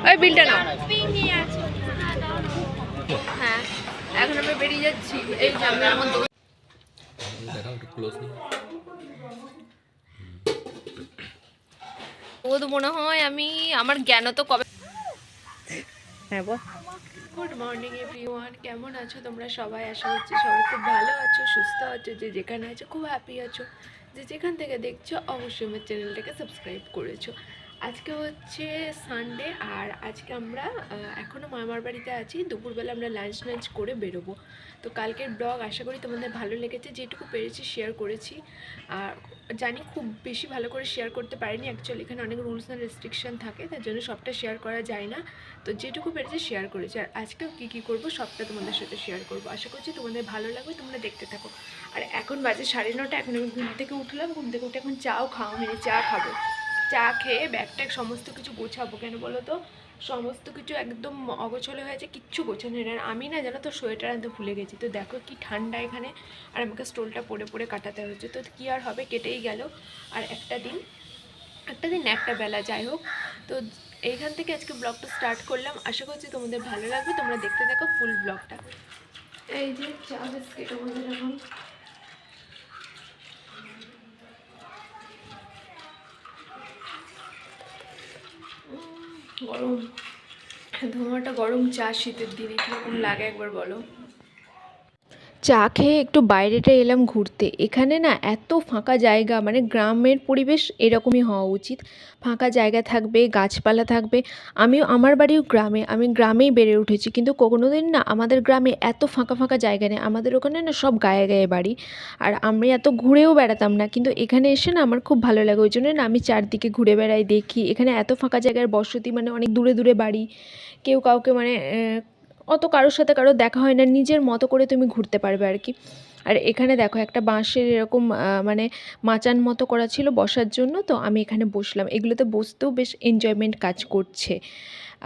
ওই বিলটা নাও। হ্যাঁ এখন আমরা বেরিয়ে যাচ্ছি এই জামলার মধ্যে। ও তো মনে হয় আমি আমার জ্ঞান তো কবে। হ্যাঁ বল। গুড মর্নিং এভরিওয়ান, কেমন আছো তোমরা সবাই? আশা করছি সবাই খুব ভালো আছো, সুস্থ আছো, যে যেখানে আছো খুব হ্যাপি আছো। যে যেখান থেকে দেখছো অবশ্যই আমার চ্যানেলটাকে সাবস্ক্রাইব করেছো। আজকে হচ্ছে সানডে আর আজকে আমরা এখনও মামার বাড়িতে আছি। দুপুরবেলা আমরা লাঞ্চ করে বেরোবো। তো কালকের ব্লগ আশা করি তোমাদের ভালো লেগেছে, যেটুকু পেরেছি শেয়ার করেছি। আর জানি খুব বেশি ভালো করে শেয়ার করতে পারিনি, অ্যাকচুয়ালি এখানে অনেক রুলস অ্যান্ড রেস্ট্রিকশন থাকে, তার জন্য সবটা শেয়ার করা যায় না। তো যেটুকু পেরেছি শেয়ার করেছি, আর আজকেও কী কী করবো সবটা তোমাদের সাথে শেয়ার করবো। আশা করছি তোমাদের ভালো লাগবে, তোমরা দেখতে থাকো। আর এখন বাজে 9:30, এখন আমি ঘুম থেকে উঠলাম, ঘুম থেকে উঠে এখন চাও খাওয়া হয়নি, চা খাবো। চা খেয়ে ব্যাগ ট্যাগ সমস্ত কিছু গোছাবো। কেন বলো তো, সমস্ত কিছু একদম অগোছলে হয়েছে, কিচ্ছু গোছানো নেই। আমি না জানো তো সোয়েটার আনতে ভুলে গেছি। তো দেখো কি ঠান্ডা এখানে, আর আমাকে স্টোলটা পরে পরে কাটাতে হচ্ছে। তো কী আর হবে, কেটেই গেল। আর একটা দিন একটা বেলা, যাই হোক। তো এইখান থেকে আজকে ব্লগটা স্টার্ট করলাম। আশা করছি তোমাদের ভালো লাগবে, তোমরা দেখতে থাকো ফুল ব্লগটা। এই যে চা বিস্কিট আমাদের এখন গরম, ধোঁয়াটা গরম চা শীতের দিনে কীরকম লাগে একবার বলো। চা খেয়ে একটু বাইরেটা এলাম ঘুরতে। এখানে না এত ফাঁকা জায়গা, মানে গ্রামের পরিবেশ এরকমই হওয়া উচিত। ফাঁকা জায়গা থাকবে, গাছপালা থাকবে। আমার বাড়িও গ্রামে, আমি গ্রামেই বেড়ে উঠেছি, কিন্তু কোনো দিন না আমাদের গ্রামে এত ফাঁকা ফাঁকা জায়গা নেই। আমাদের ওখানে না সব গায়ে গায়ে বাড়ি, আর আমি এত ঘুরেও বেড়াতাম না, কিন্তু এখানে এসে না আমার খুব ভালো লাগে। ওই জন্য না আমি চারদিকে ঘুরে বেড়াই, দেখি এখানে এত ফাঁকা জায়গার বসতি, মানে অনেক দূরে দূরে বাড়ি, কেউ কাউকে মানে অত কারোর সাথে কারোর দেখা হয় না, নিজের মতো করে তুমি ঘুরতে পারবে আর কি। আর এখানে দেখো একটা বাঁশের এরকম মানে মাচান মতো করা ছিল বসার জন্য, তো আমি এখানে বসলাম। এগুলোতে বসতেও বেশ এনজয়মেন্ট কাজ করছে।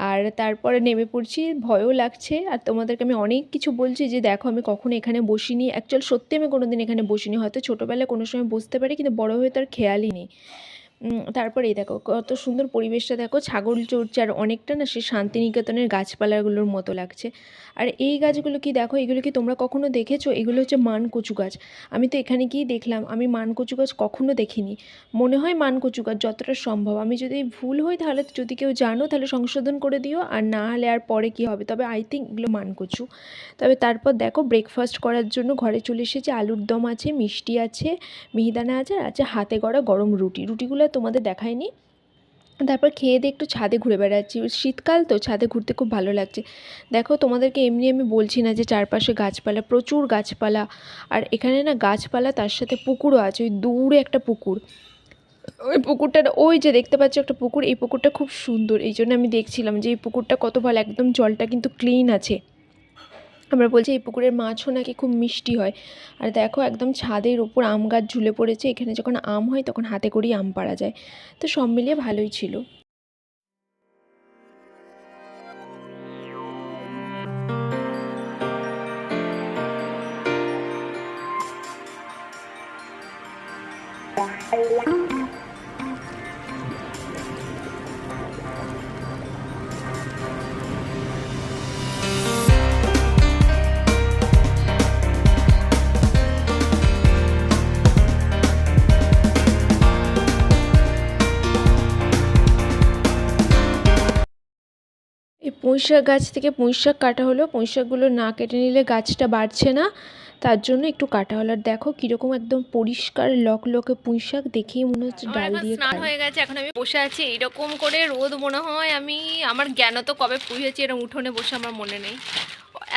আর তারপরে নেমে পড়ছি, ভয়ও লাগছে। আর তোমাদেরকে আমি অনেক কিছু বলছি যে দেখো আমি কখনো এখানে বসিনি, অ্যাকচুয়াল সত্যি আমি কোনো দিন এখানে বসিনি। হয়তো ছোটোবেলায় কোনো সময় বসতে পারি, কিন্তু বড় হয়ে তার খেয়ালই নেই। তারপরে এই দেখো কত সুন্দর পরিবেশটা, দেখো ছাগল চড়ছে, আর অনেকটা না সে শান্তিনিকেতনের গাছপালাগুলোর মতো লাগছে। আর এই গাছগুলো কি দেখো, এগুলো কি তোমরা কখনো দেখেছো? এগুলো হচ্ছে মানকচু গাছ। আমি তো এখানে গিয়ে দেখলাম, আমি মানকচু গাছ কখনো দেখিনি। মনে হয় মানকচু গাছ যতটা সম্ভব। আমি যদি ভুল হই তাহলে, যদি কেউ জানো তাহলে সংশোধন করে দিও, আর না হলে আর পরে কি হবে। তবে আই থিঙ্ক এগুলো মানকচু। তবে তারপর দেখো ব্রেকফাস্ট করার জন্য ঘরে চলে এসেছে। আলুর দম আছে, মিষ্টি আছে, মিহিদানা আছে, আর আছে হাতে গড়া গরম রুটিগুলো তোমাদের দেখায়নি। তারপর খেয়ে দিয়ে একটু ছাদে ঘুরে বেড়াচ্ছি, শীতকাল তো ছাদে ঘুরতে খুব ভালো লাগছে। দেখো তোমাদেরকে এমনি আমি বলছি না যে চারপাশে গাছপালা, প্রচুর গাছপালা। আর এখানে না গাছপালা, তার সাথে পুকুরও আছে, ওই দূরে একটা পুকুর। ওই পুকুরটা, ওই যে দেখতে পাচ্ছ একটা পুকুর, এই পুকুরটা খুব সুন্দর। এই জন্য আমি দেখছিলাম যে এই পুকুরটা কত ভালো, একদম জলটা কিন্তু ক্লিন আছে। আমরা বলছি এই পুকুরের মাছও নাকি খুব মিষ্টি হয়। আর দেখো একদম ছাদের ওপর আম গাছ ঝুলে পড়েছে। এখানে যখন আম হয় তখন হাতে করেই আম পাড়া যায়। তো সব মিলিয়ে ভালোই ছিল। এই পুঁইশাক গাছ থেকে পুঁইশাক কাটা হলো। পুঁইশাকগুলো না কেটে নিলে গাছটা বাড়ছে না, তার জন্য একটু কাটা হলো। আর দেখো কীরকম একদম পরিষ্কার লকলকে পুঁইশাক, দেখেই মনে হচ্ছে ডাল দিয়ে খাই। স্নান হয়ে গেছে, এখন আমি বসে আছি এইরকম করে। রোদ মনে হয় আমার জ্ঞান তো কবে পুষেছি, এরকম উঠোনে বসে আমার মনে নেই।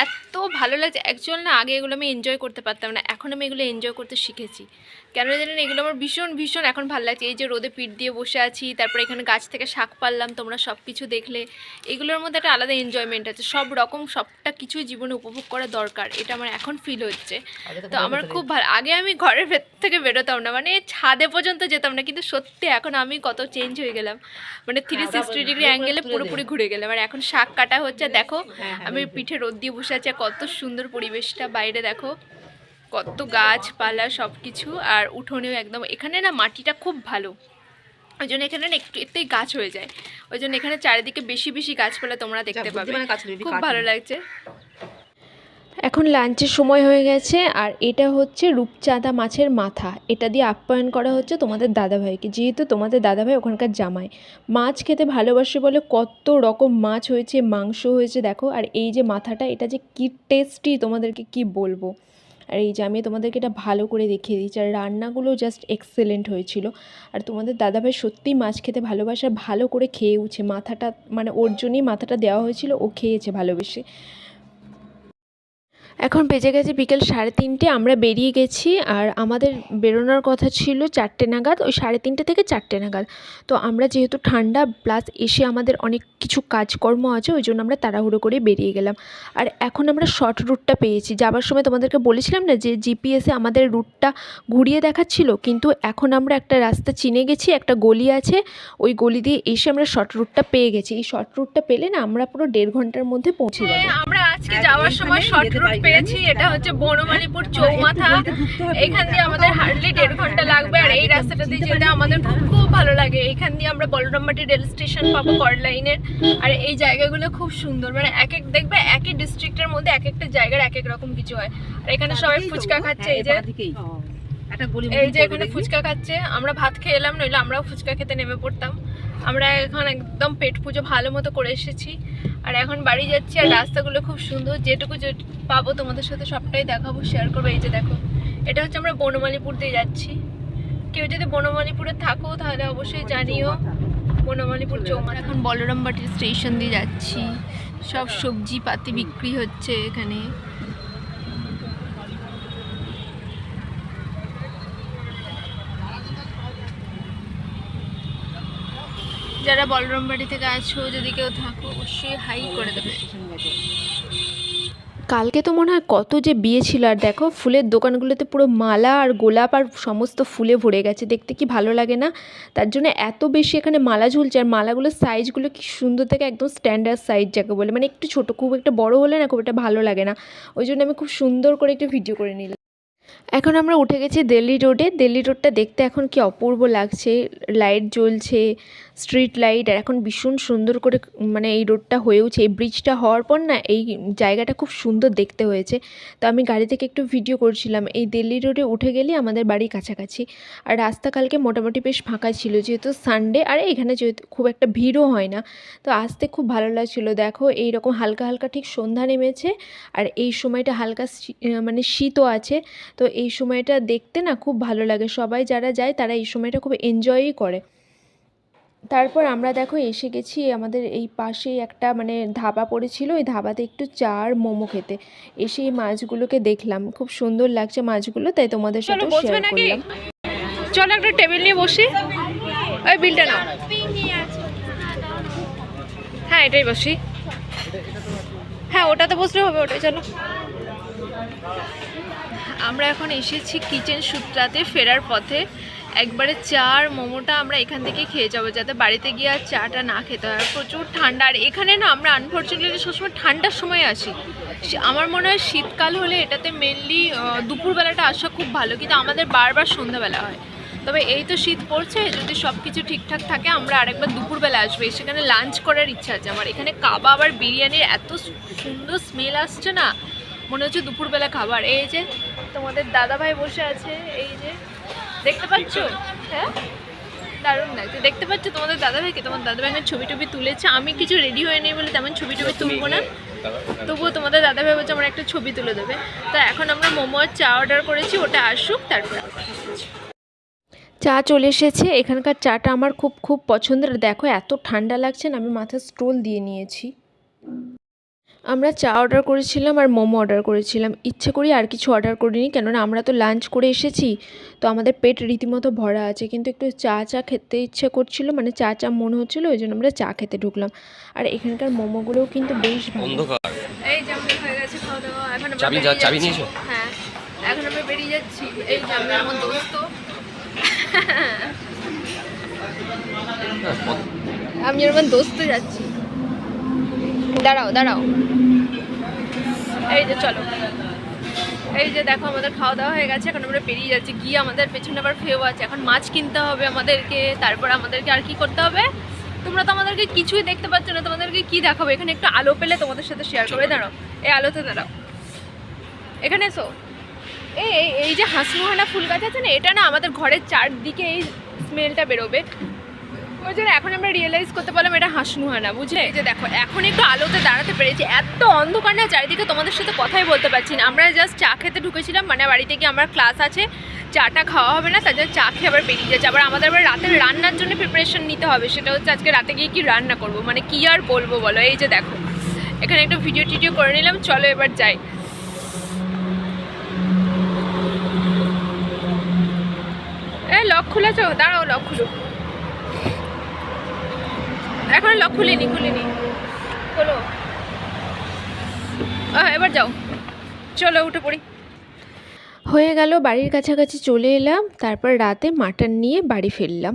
এত ভালো লাগছে অ্যাকচুয়াল না, আগে এগুলো আমি এনজয় করতে পারতাম না, এখন আমি এগুলো এনজয় করতে শিখেছি। কেন জানেন, এগুলো আমার ভীষণ ভীষণ এখন ভালো লাগছে। এই যে রোদে পিঠ দিয়ে বসে আছি, তারপরে এখানে গাছ থেকে শাক পারলাম, তোমরা সব কিছু দেখলে। এগুলোর মধ্যে একটা আলাদা এনজয়মেন্ট আছে। সব রকম সবটা কিছুই জীবনে উপভোগ করা দরকার, এটা আমার এখন ফিল হচ্ছে। তো আমার খুব ভালো। আগে আমি ঘরের ভেতর থেকে বেরোতাম না, মানে ছাদে পর্যন্ত যেতাম না, কিন্তু সত্যি এখন আমি কত চেঞ্জ হয়ে গেলাম, মানে 360 ডিগ্রি অ্যাঙ্গেলে পুরোপুরি ঘুরে গেলাম। আর এখন শাক কাটা হচ্ছে, দেখো আমি পিঠে রোদ দিয়ে বসে আছি। কত সুন্দর পরিবেশটা, বাইরে দেখো কত গাছপালা সব কিছু, আর উঠোনেও একদম। এখানে না মাটিটা খুব ভালো, ওই জন্য এখানে না একটু এতেই গাছ হয়ে যায়, ওই জন্য এখানে চারিদিকে বেশি বেশি গাছপালা তোমরা দেখতে পাবে, খুব ভালো লাগছে। এখন লাঞ্চের সময় হয়ে গেছে আর এটা হচ্ছে রূপচাঁদা মাছের মাথা, এটা দিয়ে আপ্যায়ন করা হচ্ছে তোমাদের দাদাভাইকে, যেহেতু তোমাদের দাদাভাই ওখানকার জামাই। মাছ খেতে ভালোবাসে বলে কত রকম মাছ হয়েছে, মাংস হয়েছে দেখো। আর এই যে মাথাটা, এটা যে কি টেস্টি তোমাদেরকে কি বলবো। আর এই যে আমি তোমাদেরকে এটা ভালো করে দেখিয়ে দিচ্ছি, আর রান্নাগুলো জাস্ট এক্সেলেন্ট হয়েছিল। আর তোমাদের দাদাভাই সত্যিই মাছ খেতে ভালোবাসে, ভালো করে খেয়েওছে। মাথাটা মানে ওর জন্যই মাথাটা দেওয়া হয়েছিল, ও খেয়েছে ভালোবেসে। এখন বেজে গেছে বিকেল 3:30, আমরা বেরিয়ে গেছি। আর আমাদের বেরোনোর কথা ছিল 4টে নাগাদ, ওই 3:30 থেকে 4টে নাগাদ। তো আমরা যেহেতু ঠান্ডা প্লাস এসে আমাদের অনেক কিছু কাজকর্ম আছে, ওই জন্য আমরা তাড়াহুড়ো করে বেরিয়ে গেলাম। আর এখন আমরা শর্ট রুটটা পেয়েছি। যাবার সময় তোমাদেরকে বলেছিলাম না যে জিপিএসে আমাদের রুটটা ঘুরিয়ে দেখাচ্ছিল, কিন্তু এখন আমরা একটা রাস্তা চিনে গেছি, একটা গলি আছে, ওই গলি দিয়ে এসে আমরা শর্ট রুটটা পেয়ে গেছি। এই শর্ট রুটটা পেলে না আমরা পুরো 1.5 ঘন্টার মধ্যে পৌঁছে যাবো। আমরা আজকে যাওয়ার সময় শর্ট রুট পেয়েছি, এটা হচ্ছে বনমালীপুর চৌমাথা। এখান দিয়ে আমাদের হার্ডলি 1.5 ঘন্টা লাগবে। আর এই রাস্তাটা দিয়ে যেতে আমাদের খুব ভালো লাগে। এখান দিয়ে আমরা বলরামবাটি রেল স্টেশন পাবো, কর লাইনের। আর এই জায়গাগুলো খুব সুন্দর, মানে এক এক দেখবে একই ডিস্ট্রিক্টের মধ্যে এক একটা জায়গার এক এক রকম কিছু হয়। আর এখানে সবাই ফুচকা খাচ্ছে, এই যে এখানে ফুচকা খাচ্ছে। আমরা ভাত খেয়ে এলাম, নইলে আমরাও ফুচকা খেতে নেমে পড়তাম। আমরা এখন একদম পেট পুজো ভালো মতো করে এসেছি, আর এখন বাড়ি যাচ্ছি। আর রাস্তাগুলো খুব সুন্দর, যেটুকু পাবো তোমাদের সাথে সবটাই দেখাবো, শেয়ার করবো। এই যে দেখো, এটা হচ্ছে আমরা বনমালীপুর দিয়ে যাচ্ছি। কেউ যদি বনমালীপুরে থাকো তাহলে অবশ্যই জানিও। বনমালীপুর চৌমাথা। এখন বলরামবাটির স্টেশন দিয়ে যাচ্ছি, সব সবজি পাতি বিক্রি হচ্ছে এখানে। যারা বলরামবাটি থেকে আছো, যদি কেউ থাকো অবশ্যই হাই করে দেবে। কালকে তো মনে হয় কত যে বিয়ে ছিল। আর দেখো ফুলের দোকানগুলোতে পুরো মালা আর গোলাপ আর সমস্ত ফুলে ভরে গেছে, দেখতে কি ভালো লাগে না? তার জন্য এত বেশি এখানে মালা ঝুলছে। আর মালাগুলোর সাইজগুলো কি সুন্দর থেকে, একদম স্ট্যান্ডার্ড সাইজ যাকে বলে, মানে একটু ছোটো, খুব একটা বড় হলে না খুব একটা ভালো লাগে না। ওই জন্য আমি খুব সুন্দর করে একটা ভিডিও করে নিলাম। এখন আমরা উঠে গেছি দিল্লি রোডে। দিল্লি রোডটা দেখতে এখন কি অপূর্ব লাগছে, লাইট জ্বলছে, স্ট্রিট লাইট। আর এখন ভীষণ সুন্দর করে মানে এই রোডটা হয়েওছে। এই ব্রিজটা হওয়ার পর না এই জায়গাটা খুব সুন্দর দেখতে হয়েছে। তো আমি গাড়ি থেকে একটু ভিডিও করছিলাম। এই দিল্লি রোডে উঠে গেলে আমাদের বাড়ি কাছাকাছি। আর রাস্তা কালকে মোটামুটি বেশ ফাঁকা ছিল, যেহেতু সানডে। আর এখানে যেহেতু খুব একটা ভিড়ও হয় না, তো আসতে খুব ভালো লাগছিলো। দেখো এইরকম হালকা হালকা ঠিক সন্ধ্যা নেমেছে, আর এই সময়টা হালকা মানে শীতও আছে। তো এই সময়টা দেখতে না খুব ভালো লাগে। সবাই যারা যায় তারা এই সময়টা খুব এনজয়ই করে। তারপর আমরা দেখো এসে গেছি আমাদের এই পাশেই একটা মানে ধাবা পড়েছিল, ওই ধাবাতে একটু চা আর মোমো খেতে। এসে এই মাছগুলোকে দেখলাম, খুব সুন্দর লাগছে মাছগুলো, তাই তোমাদের সাথে শেয়ার করলাম। চলো একটা টেবিল নিয়ে বসি, ওই বিলটা নাও। হ্যাঁ এটাই বসি, হ্যাঁ ওটাতে বসলে হবে, ওটাই চলো। আমরা এখন এসেছি কিচেন সূত্রাতে ফেরার পথে। একবারে চা আর মোমোটা আমরা এখান থেকে খেয়ে যাবো, যাতে বাড়িতে গিয়ে আর চাটা না খেতে হয়। প্রচুর ঠান্ডা। আর এখানে না আমরা আনফর্চুনেটলি সবসময় ঠান্ডার সময় আসি। আমার মনে হয় শীতকাল হলে এটাতে মেনলি দুপুরবেলাটা আসা খুব ভালো, কিন্তু আমাদের বারবার সন্ধ্যাবেলা হয়। তবে এই তো শীত পড়ছে, যদি সব কিছু ঠিকঠাক থাকে আমরা আরেকবার দুপুরবেলা আসবো। সেখানে লাঞ্চ করার ইচ্ছা আছে আমার। এখানে কাবাব আর বিরিয়ানির এত সুন্দর স্মেল আসছে না, মনে হচ্ছে দুপুরবেলা খাবার। এই যে তোমাদের দাদাভাই বসে আছে, এই যে দেখতে পাচ্ছ, হ্যাঁ দারুণ লাগছে। দেখতে পাচ্ছ তোমাদের দাদাভাইকে? তোমার দাদাভাই আমার ছবি টবি তুলেছে। আমি কিছু রেডি হয়ে নেই বলে তেমন ছবি টবি তুলবো না, তবুও তোমাদের দাদাভাই বলছে আমার একটা ছবি তুলে দেবে। তো এখন আমরা মোমো আর চা অর্ডার করেছি, ওটা আসুক তারপর। চা চলে এসেছে। এখানকার চাটা আমার খুব খুব পছন্দের। দেখো এত ঠান্ডা লাগছে না, আমি মাথায় স্টোল দিয়ে নিয়েছি। আমরা চা অর্ডার করেছিলাম আর মোমো অর্ডার করেছিলাম। ইচ্ছে করি আর কিছু অর্ডার করিনি, কেননা আমরা তো লাঞ্চ করে এসেছি, তো আমাদের পেট রীতিমতো ভরা আছে। কিন্তু একটু চা খেতে ইচ্ছে করছিল, মানে চা মনে হচ্ছিলো, ওই জন্য আমরা চা খেতে ঢুকলাম। আর এখানকার মোমোগুলোও কিন্তু বেশ ভালো। এই যেমন হয়ে গেছে খাওয়া দাওয়া, এখন চাবি নিয়েছো? হ্যাঁ এখন আমরা বেরিয়ে যাচ্ছি। এই যে আমি আমার দোস্ত, আমি আমার দোস্ত যাচ্ছি। দাঁড়াও দাঁড়াও, এই যে চলো। এই যে দেখো আমাদের খাওয়া দাওয়া হয়ে গেছে, এখন আমরা বেরিয়ে যাচ্ছি। গিয়ে আমাদের পেছনে আবার ফেও আছে, এখন মাছ কিনতে হবে আমাদেরকে। তারপর আমাদেরকে আর কি করতে হবে, তোমরা তো আমাদেরকে কিছুই দেখতে পাচ্ছ না, তোমাদেরকে কি দেখাবো। এখানে একটু আলো পেলে তোমাদের সাথে শেয়ার করবে। দাঁড়াও, এই আলোতে দাঁড়াও, এখানে এসো। এই যে হাঁসনুহানা ফুল গাছ আছে না, এটা না আমাদের ঘরের চারদিকে এই স্মেলটা বেরোবে। ওই জন্য এখন আমরা রিয়েলাইজ করতে পারলাম এটা হাঁসনুহানা, বুঝলে? এই যে দেখো এখন একটু আলোতে দাঁড়াতে পেরেছি। এত অন্ধকার না চারিদিকে, তোমাদের সাথে কথাই বলতে পারছি না। আমরা জাস্ট চা খেতে ঢুকেছিলাম, মানে বাড়িতে গিয়ে আমার ক্লাস আছে, চাটা খাওয়া হবে না, তার জন্য চা খেয়ে আবার বেরিয়ে যাচ্ছে। আবার আমাদের আবার রাতের রান্নার জন্য প্রিপারেশন নিতে হবে, সেটা হচ্ছে আজকে রাতে গিয়ে কি রান্না করব, মানে কি আর বলবো বলো। এই যে দেখো এখানে একটা ভিডিও টিডিও করে নিলাম, চলো এবার যাই। লক খুলেছো? দাঁড়াও, লক খুলো। এখন লক খুলিনি খোলো। এবার যাও, চলো উঠে পড়ি। হয়ে গেল, বাড়ির কাছাকাছি চলে এলাম। তারপর রাতে মাটন নিয়ে বাড়ি ফিরলাম।